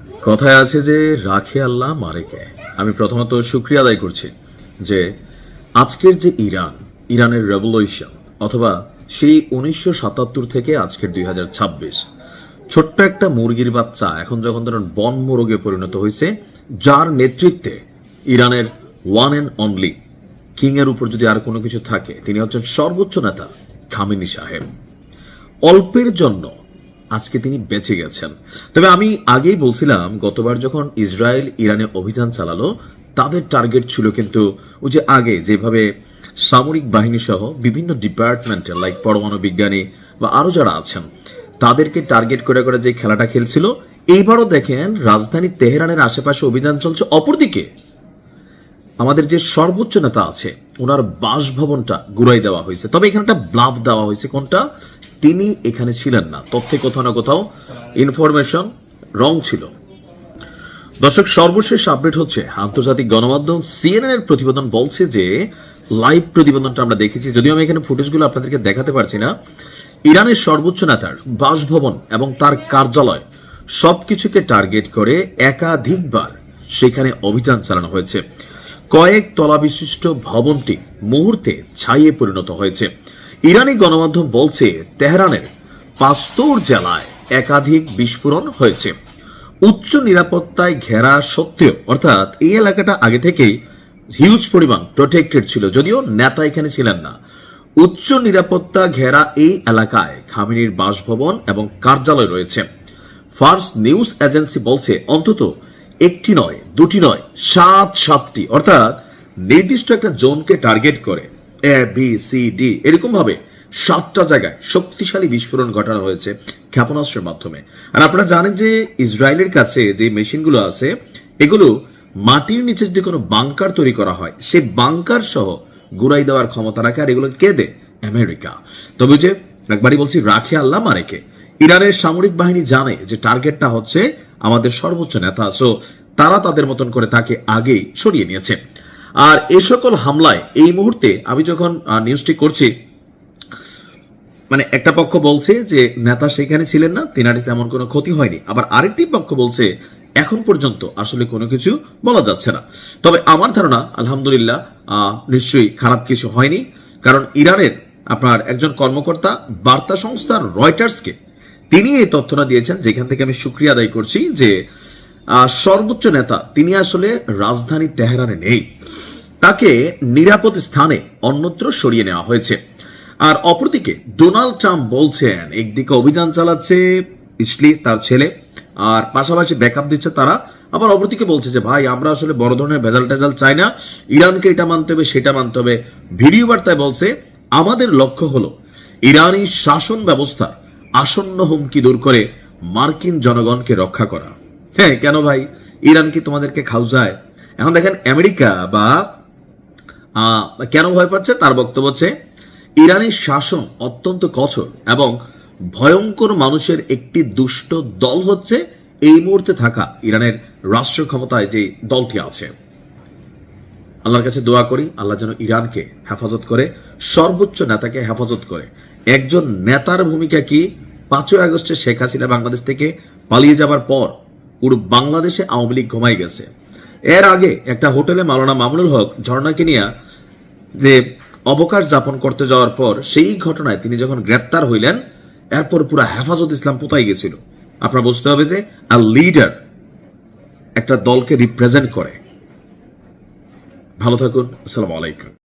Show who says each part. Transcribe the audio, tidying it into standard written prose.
Speaker 1: কথায় আছে যে রাখে আল্লাহ মারে কে। আমি প্রথমত শুকরিয়া আদায় করছি যে আজকের যে ইরানের রেভলিউশন অথবা সেই 1977 থেকে আজকের 2026, ছোট্ট একটা মুরগির বাচ্চা এখন যখন ধরেন বন মোরগে পরিণত হয়েছে, যার নেতৃত্বে ইরানের ওয়ান অ্যান্ড অনলি কিং এর উপর যদি আর কোনো কিছু থাকে, তিনি হচ্ছেন সর্বোচ্চ নেতা খামেনি সাহেব। অল্পের জন্য আজকে তিনি বেঁচে গেছেন। তবে আমি আগেই বলছিলাম, গতবার যখন ইসরায়েল ইরানে অভিযান চালালো, তাদের টার্গেট ছিল কিন্তু ওই যে আগে যেভাবে সামরিক বাহিনী সহ বিভিন্ন ডিপার্টমেন্টে লাইক পরমাণু বিজ্ঞানী বা আরো যারা আছেন তাদেরকে টার্গেট করে করে যে খেলাটা খেলছিল, এইবারও দেখেন রাজধানী তেহরানের আশেপাশে অভিযান চলছে। অপরদিকে আমাদের যে সর্বোচ্চ নেতা আছে ওনার বাসভবনটা গুড়াই দেওয়া হয়েছে। তবে এখানে একটা ব্লাফ দেওয়া হয়েছে, কোনটা? তিনি এখানে ছিলেন না। তথ্যে কোথাও না কোথাও ইনফরমেশন রং ছিল। দর্শক, সর্বশেষ আপডেট হচ্ছে আন্তর্জাতিক গণমাধ্যম সিএনএন এর প্রতিবেদন বলছে যে, লাইভ প্রতিবেদনটা আমরা দেখেছি, যদিও আমি এখানে ফুটেজগুলো আপনাদেরকে দেখাতে পারছি না, ইরানের সর্বোচ্চ নেতার বাসভবন এবং তার কার্যালয় সবকিছুকে টার্গেট করে একাধিকবার সেখানে অভিযান চালানো হয়েছে। কয়েক তলা বিশিষ্ট ভবনটি মুহূর্তে ছাইয়ে পরিণত হয়েছে। ইরানি গণমাধ্যম বলছে তেহরানের পাস্তোর জেলায় একাধিক বিস্ফোরণ হয়েছে। উচ্চ নিরাপত্তায় ঘেরা সত্ত্বেও, অর্থাৎ এই এলাকাটা আগে থেকেই হিউজ পরিমাণ প্রোটেক্টেড ছিল, যদিও নেতা এখানে ছিলেন না। উচ্চ নিরাপত্তা ঘেরা এই এলাকায় খামেনির বাসভবন এবং কার্যালয় রয়েছে। ফার্স নিউজ এজেন্সি বলছে অন্তত একটি নয়, দুটি নয়, সাতটি, অর্থাৎ নির্দিষ্ট একটা জোনকে টার্গেট করে এ বি সি ডি এরকম ভাবে 7টা জায়গায় শক্তিশালী বিস্ফোরণ ঘটানো হয়েছে ক্ষেপণাস্ত্রের মাধ্যমে। আর আপনারা জানেন যে ইসরায়েলের কাছে যে মেশিনগুলো আছে, এগুলো মাটির নিচে যদি কোনো বাংকার তৈরি করা হয়, সেই বাংকার সহ গুড়াই দেওয়ার ক্ষমতা রাখে। আর এগুলো কে দেয়? আমেরিকা। তবে যে একবারই বলছি, রাখে আল্লাহ মারে কে। ইরানের সামরিক বাহিনী জানে যে টার্গেটটা হচ্ছে আমাদের সর্বোচ্চ নেতা, সো তারা তাদের মতন করে তাকে আগেই সরিয়ে নিয়েছে। আর এ সকল হামলায় এই মুহূর্তে আমি যখন নিউজটি করছি, মানে একটা পক্ষ বলছে যে নেতা সেখানে ছিলেন না, তিনার তেমন কোনো ক্ষতি হয়নি, আবার আরেকটি পক্ষ বলছে এখন পর্যন্ত আসলে কোনো কিছু বলা যাচ্ছে না। তবে আমার ধারণা আলহামদুলিল্লাহ নিশ্চয়ই খারাপ কিছু হয়নি, কারণ ইরানের আপনার একজন কর্মকর্তা বার্তা সংস্থা রয়টার্সকে তিনি এই তথ্যটা দিয়েছেন, যেখান থেকে আমি শুকরিয়া আদায় করছি যে সর্বোচ্চ নেতা তিনি আসলে রাজধানী তেহরানে নেই, তাকে নিরাপদ স্থানে অন্যত্র সরিয়ে নেওয়া হয়েছে। আর অপরদিকে ডোনাল্ড ট্রাম্প বলছেন একদিকে অভিযান চালাচ্ছে ইসলি তার ছেলে, আর পাশাপাশি ব্যাকআপ দিচ্ছে তারা, আবার অপরদিকে বলছে যে ভাই আমরা আসলে বড় ধরনের ভেজাল টেজাল চাই না, ইরানকে এটা মানতে হবে সেটা মানতে হবে। ভিডিও বার্তায় বলছে আমাদের লক্ষ্য হলো ইরানি শাসন ব্যবস্থার আসন্ন হুমকি দূর করে মার্কিন জনগণকে রক্ষা করা। হ্যাঁ, কেন ভাই? ইরান কি তোমাদেরকে খাওয়ায়? এখন দেখেন আমেরিকা বা কেন ভয় পাচ্ছে, তার বক্তব্য হচ্ছে ইরানের শাসন অত্যন্ত কঠোর এবং ভয়ঙ্কর মানুষের একটি দুষ্ট দল হচ্ছে এই মুহূর্তে থাকা ইরানের রাষ্ট্র ক্ষমতায় যে দলটি আছে। আল্লাহর কাছে দোয়া করি আল্লাহ যেন ইরানকে হেফাজত করে, সর্বোচ্চ নেতাকে হেফাজত করে। একজন নেতার ভূমিকা কি? 5ই আগস্টে শেখ হাসিনা বাংলাদেশ থেকে পালিয়ে যাবার পর পুরো বাংলাদেশে আওয়ামী লীগ ঘুমাই গেছে। এর আগে একটা হোটেলে মাওলানা মামুনুল হক ঝর্ণাকে নিয়ে যে অবকাশ যাপন করতে যাওয়ার পর সেই ঘটনায় তিনি যখন গ্রেপ্তার হইলেন, এরপর পুরো হেফাজত ইসলাম পোতাই গেছিল। আপনার বুঝতে হবে যে লিডার একটা দলকে রিপ্রেজেন্ট করে। ভালো থাকুন, আসসালামু আলাইকুম।